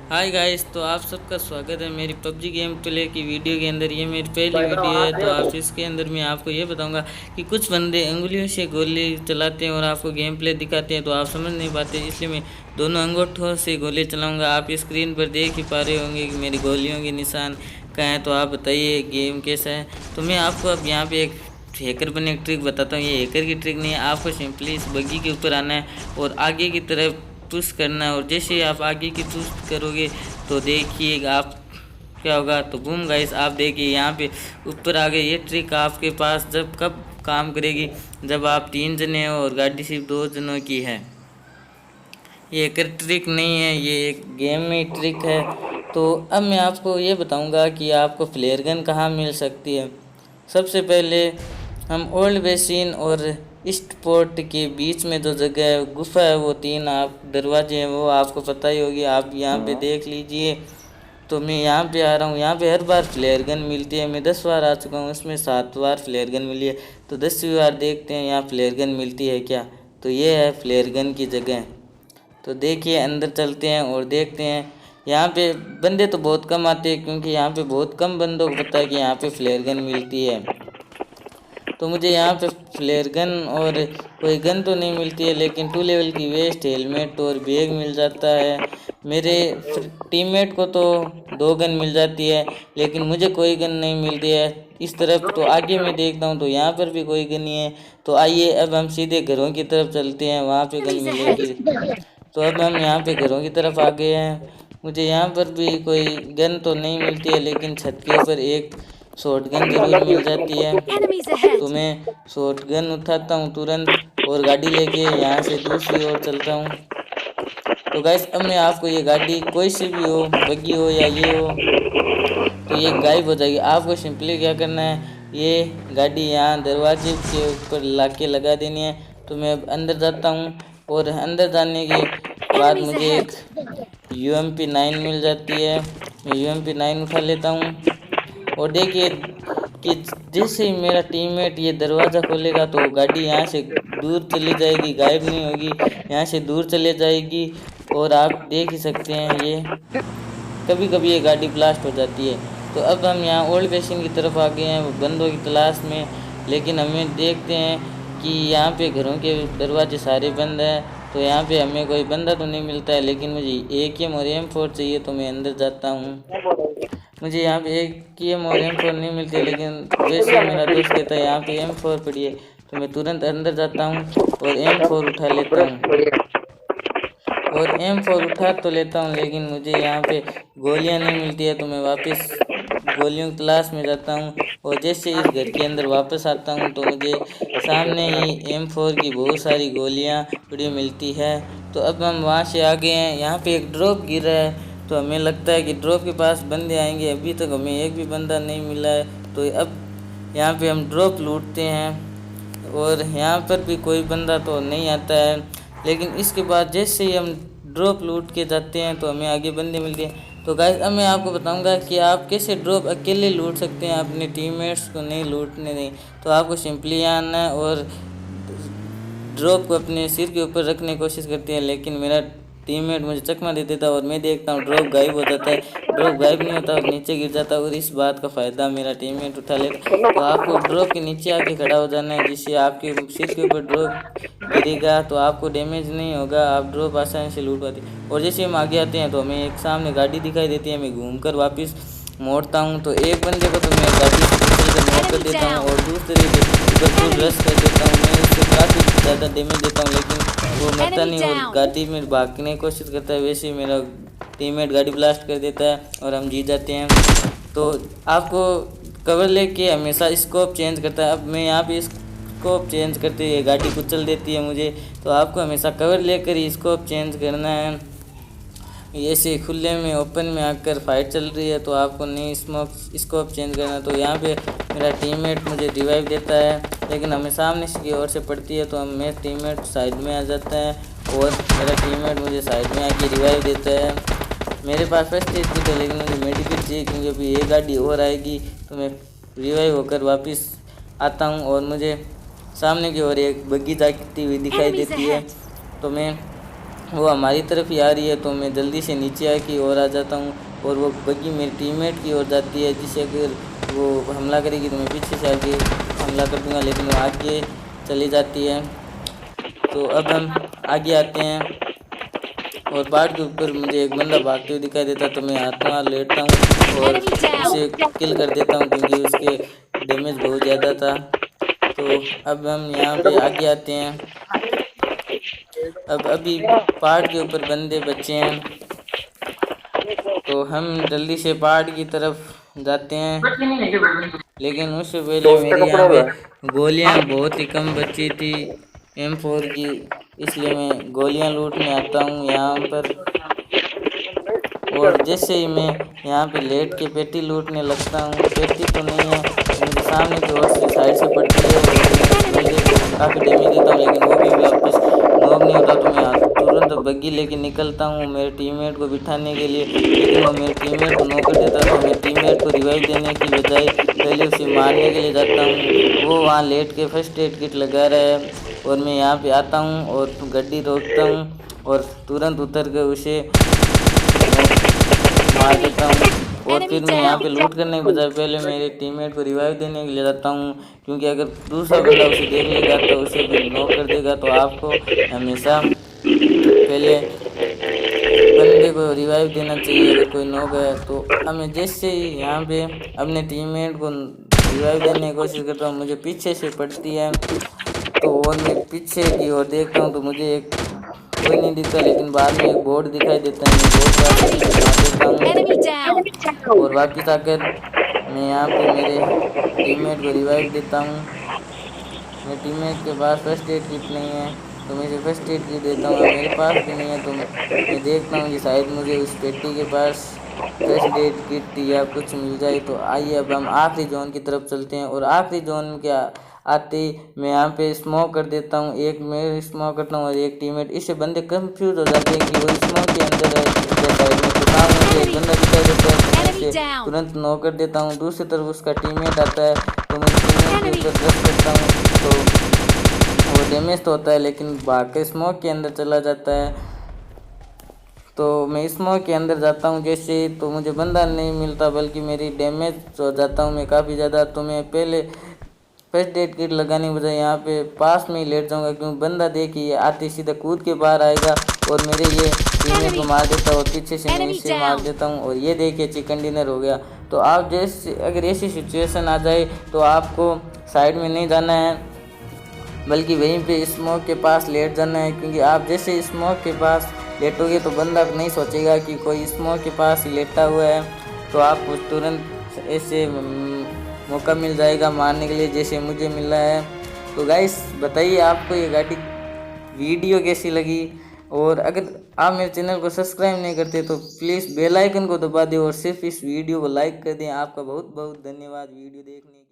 Hi guys, तो आप सबका स्वागत है मेरी पबजी गेम प्ले की वीडियो के अंदर। ये मेरी पहली वीडियो है, तो आप इसके अंदर मैं आपको ये बताऊंगा कि कुछ बंदे उंगलियों से गोली चलाते हैं और आपको गेम प्ले दिखाते हैं तो आप समझ नहीं पाते, इसलिए मैं दोनों अंगूठों से गोली चलाऊंगा। आप स्क्रीन पर देख ही पा रहे होंगे कि मेरी गोलियों के निशान कहाँ हैं। तो आप बताइए गेम कैसा है। तो मैं आपको अब यहाँ पे एक हैकर बनने की ट्रिक बताता हूँ। ये हैकर की ट्रिक नहीं है, आपको सिंपली इस बग्गी के ऊपर आना है और आगे की तरफ पुश करना है। और जैसे ही आप आगे की पुश करोगे तो देखिए आप क्या होगा। तो बूम गाइस, आप देखिए यहाँ पे ऊपर आ गए। ये ट्रिक आपके पास जब कब काम करेगी, जब आप 3 जने हो और गाड़ी सिर्फ 2 जनों की है। ये एक ट्रिक नहीं है, ये एक गेम में ट्रिक है। तो अब मैं आपको ये बताऊंगा कि आपको फ्लेयर गन कहाँ मिल सकती है। सबसे पहले हम ओल्ड बेसिन और ईस्ट पोर्ट के बीच में जो जगह है, गुफा है, वो 3 आप दरवाजे हैं, वो आपको पता ही होगी। आप यहाँ पे देख लीजिए। तो मैं यहाँ पे आ रहा हूँ। यहाँ पे हर बार फ्लेयर गन मिलती है। मैं 10 बार आ चुका हूँ, उसमें 7 बार फ्लेयर गन मिली है। तो 10वीं बार देखते हैं यहाँ फ्लेयर गन मिलती है क्या। तो ये है फ्लेयर गन की जगह। तो देखिए अंदर चलते हैं और देखते हैं। यहाँ पे बंदे तो बहुत कम आते हैं, क्योंकि यहाँ पे बहुत कम बंदों को पता है कि यहाँ पे फ्लेयर गन मिलती है। तो मुझे यहाँ पे फ्लेयर गन और कोई गन तो नहीं मिलती है, लेकिन 2 लेवल की वेस्ट, हेलमेट और बैग मिल जाता है। मेरे टीममेट को तो 2 गन मिल जाती है, लेकिन मुझे कोई गन नहीं मिलती है। इस तरफ तो आगे मैं देखता हूँ तो यहाँ पर भी कोई गन नहीं है। तो आइए अब हम सीधे घरों की तरफ चलते हैं, वहाँ पे गन मिलेगी। तो अब हम यहाँ पे घरों की तरफ आ गए हैं। मुझे यहाँ पर भी कोई गन तो नहीं मिलती है, लेकिन छत के ऊपर एक शॉटगन ज़रूर मिल जाती है। तो मैं शॉटगन उठाता हूँ तुरंत और गाड़ी लेके यहाँ से दूसरी ओर चलता हूँ। तो गाइस, अब मैं आपको ये गाड़ी कोई सी भी हो, बग्गी हो या ये हो, तो ये गायब हो जाएगी। आपको सिंपली क्या करना है, ये गाड़ी यहाँ दरवाजे के ऊपर ला के लगा देनी है। तो मैं अब अंदर जाता हूँ और अंदर जाने के बाद मुझे एक UMP9 मिल जाती है। मैं UMP9 उठा लेता हूँ और देखिए कि जैसे ही मेरा टीममेट ये दरवाज़ा खोलेगा तो गाड़ी यहाँ से दूर चली जाएगी, गायब नहीं होगी, यहाँ से दूर चले जाएगी। और आप देख ही सकते हैं ये कभी कभी ये गाड़ी ब्लास्ट हो जाती है। तो अब हम यहाँ ओल्ड बेसिन की तरफ आ गए हैं बंदों की तलाश में, लेकिन हमें देखते हैं कि यहाँ पे घरों के दरवाजे सारे बंद हैं। तो यहाँ पे हमें कोई बंदा तो नहीं मिलता है, लेकिन मुझे AKM और M4 चाहिए। तो मैं अंदर जाता हूँ। मुझे यहाँ पे AKM और M4 नहीं मिलती, लेकिन जैसे मेरा दोस्त कहता है यहाँ पे M4 पड़ी है, तो मैं तुरंत अंदर जाता हूँ और M4 उठा लेता हूँ। और M4 उठा तो लेता हूँ, लेकिन मुझे यहाँ पे गोलियाँ नहीं मिलती है। तो मैं वापस गोलियों की तलाश में जाता हूँ और जैसे इस घर के अंदर वापस आता हूँ तो मुझे सामने ही M4 की बहुत सारी गोलियाँ पड़ी मिलती है। तो अब हम वहाँ से आ गए हैं। यहाँ पे एक ड्रॉप गिरा है, तो हमें लगता है कि ड्रॉप के पास बंदे आएंगे। अभी तक हमें एक भी बंदा नहीं मिला है। तो अब यहाँ पे हम ड्रॉप लूटते हैं और यहाँ पर भी कोई बंदा तो नहीं आता है, लेकिन इसके बाद जैसे ही हम ड्रॉप लूट के जाते हैं तो हमें आगे बंदे मिलते हैं। तो गाइस, अब मैं आपको बताऊंगा कि आप कैसे ड्रॉप अकेले लूट सकते हैं, अपने टीममेट्स को नहीं लूटने दें। तो आपको सिंपली आना है और ड्रॉप को अपने सिर के ऊपर रखने की कोशिश करते हैं, लेकिन मेरा टीममेट मुझे चकमा दे देता है और मैं देखता हूँ ड्रॉप गायब हो जाता है। ड्रॉप गायब नहीं होता और नीचे गिर जाता है, और इस बात का फ़ायदा मेरा टीममेट उठा लेता है। तो आपको ड्रॉप के नीचे आके खड़ा हो जाना है, जिससे आपके सिर के ऊपर ड्रॉप गिरेगा तो आपको डैमेज नहीं होगा, आप ड्रॉप आसानी से लूट पाते। और जैसे हम आगे आते हैं तो हमें एक सामने गाड़ी दिखाई देती है। मैं घूमकर वापस मोड़ता हूँ तो एक बंदे को तो मैं गाड़ी से फिसल कर मोड़ कर देता हूँ और दूसरे के ऊपर फुल रश कर देता हूँ। मैं उससे काफ़ी ज़्यादा डैमेज देता हूँ, लेकिन वो मरता नहीं और गाड़ी में भागने की कोशिश करता है। वैसे ही मेरा टीममेट गाड़ी ब्लास्ट कर देता है और हम जीत जाते हैं। तो आपको कवर लेके हमेशा स्कोप चेंज करता है। अब मैं यहाँ पे स्कोप चेंज करते हुए गाड़ी कुचल देती है मुझे, तो आपको हमेशा कवर लेकर ही स्कोप चेंज करना है। ऐसे खुले में ओपन में आकर फाइट चल रही है तो आपको नहीं स्कोप चेंज करना। तो यहाँ पे मेरा टीममेट मुझे रिवाइव देता है, लेकिन हमें सामने की ओर से पड़ती है तो हम मेरा टीममेट साइड में आ जाता है और मेरा टीममेट मुझे साइड में आके रिवाइव देता है। मेरे पास फर्स्ट एड किट है, लेकिन मुझे मेडिकेट चाहिए, क्योंकि अभी ये गाड़ी और आएगी। तो मैं रिवाइव होकर वापस आता हूँ और मुझे सामने की ओर एक बग्गी जाती हुई दिखाई देती है। तो मैं वो हमारी तरफ ही आ रही है, तो मैं जल्दी से नीचे आके और आ जाता हूँ और वो बग्गी मेरे टीममेट की ओर जाती है, जिससे अगर वो हमला करेगी तो मैं पीछे से आके हमला कर दूँगा, लेकिन वो आगे चली जाती है। तो अब हम आगे आते हैं और पहाड़ के ऊपर मुझे एक बंदा भागते हुए दिखाई देता है, तो मैं हाथों हाथ लेटता हूँ और उसे किल कर देता हूँ, क्योंकि उसके डैमेज बहुत ज़्यादा था। तो अब हम यहाँ पे आगे आते हैं। अब अभी पहाड़ के ऊपर बंदे बचे हैं, तो हम जल्दी से पहाड़ की तरफ जाते हैं, लेकिन उससे पहले मेरी यहाँ पे गोलियाँ बहुत ही कम बची थी M4 की, इसलिए मैं गोलियाँ लूटने आता हूँ यहाँ पर। और जैसे ही मैं यहाँ पे लेट के पेटी लूटने लगता हूँ, पेटी तो नहीं है, मुझे सामने की ओर से साइड से पड़ती है और मैं उस बंदे को काफ़ी डैमेज देता हूँ, लेकिन वो भी वापस नॉक नहीं होता। तो मैं तुरंत बग्गी लेके निकलता हूँ मेरे टीममेट को बिठाने के लिए, लेकिन वो मेरे टीममेट को नॉक कर देता है। तो मैं टीममेट को रिवाइव देने की बजाय पहले उसे मारने के लिए जाता हूँ। वो वहाँ लेट के फर्स्ट एड किट लगा रहा है और मैं यहाँ पे आता हूँ और गड्डी रोकता हूँ और तुरंत उतर कर उसे मार देता हूँ। और फिर मैं यहाँ पे लूट करने के बजाय पहले मेरे टीममेट को रिवाइव देने के लिए जाता हूँ, क्योंकि अगर दूसरा बंदा उसे देख लेगा तो उसे भी नॉक कर देगा। तो आपको हमेशा पहले बंदे को रिवाइव देना चाहिए अगर कोई नॉक है। तो हमें जैसे ही यहाँ पे अपने टीममेट को रिवाइव देने की कोशिश करता हूँ, मुझे पीछे से पड़ती है, तो और मैं पीछे की ओर देखता हूँ तो मुझे एक कोई नहीं दिखता, लेकिन बाद में एक बोर्ड दिखाई देता है। मैं बोर्ड पर आसानी से मार देता हूँ और वापस आकर मैं यहाँ पे मेरे टीममेट को रिवाइव देता हूँ। मेरे टीममेट के पास फर्स्ट एड किट नहीं है, तो मैं इसे फर्स्ट एड किट देता हूँ। मेरे पास भी नहीं है, तो मैं देखता हूँ कि शायद मुझे उस पेटी के पास फर्स्ट एड किट या कुछ मिल जाए। तो आइए अब हम आखिरी जोन की तरफ चलते हैं और आखिरी जोन के आते ही मैं यहाँ पे स्मोक कर देता हूँ। एक मैं स्मोक करता हूँ और एक टीममेट, इससे बंदे कंफ्यूज हो जाते हैं कि वो स्मोक के अंदर है या साइड में। तो सामने मुझे एक बंदा दिखाई देता है, तो मैं इसे तुरंत नॉक कर देता हूँ। दूसरी तरफ उसका टीममेट आता है, तो मैं टीममेट के ऊपर रश करता हूँ, तो वो डैमेज तो होता है लेकिन भाग के स्मोक के अंदर चला जाता है। तो मैं स्मोक के अंदर जाता हूँ जैसे, तो मुझे बंदा नहीं मिलता बल्कि मेरी डैमेज हो जाता हूँ मैं काफ़ी ज़्यादा। तो मैं पहले फर्स्ट एड किट लगाने के बजाय यहाँ पे पास में ही लेट जाऊँगा, क्योंकि बंदा देखिए आते सीधा कूद के बाहर आएगा और मेरे ये टीममेट को मार देता है और पीछे से मैं इसे मार देता हूँ। और ये देखिए चिकन डिनर हो गया। तो आप जैसे अगर ऐसी सिचुएशन आ जाए तो आपको साइड में नहीं जाना है, बल्कि वहीं पे स्मोक के पास लेट जाना है, क्योंकि आप जैसे स्मोक के पास लेटोगे तो बंदा नहीं सोचेगा कि कोई स्मोक के पास ही लेटा हुआ है, तो आपको तुरंत ऐसे मौका मिल जाएगा मारने के लिए जैसे मुझे मिला है। तो गाइस बताइए आपको ये गाड़ी वीडियो कैसी लगी, और अगर आप मेरे चैनल को सब्सक्राइब नहीं करते तो प्लीज़ बेल आइकन को दबा दें और सिर्फ इस वीडियो को लाइक कर दें। आपका बहुत बहुत धन्यवाद वीडियो देखने के लिए।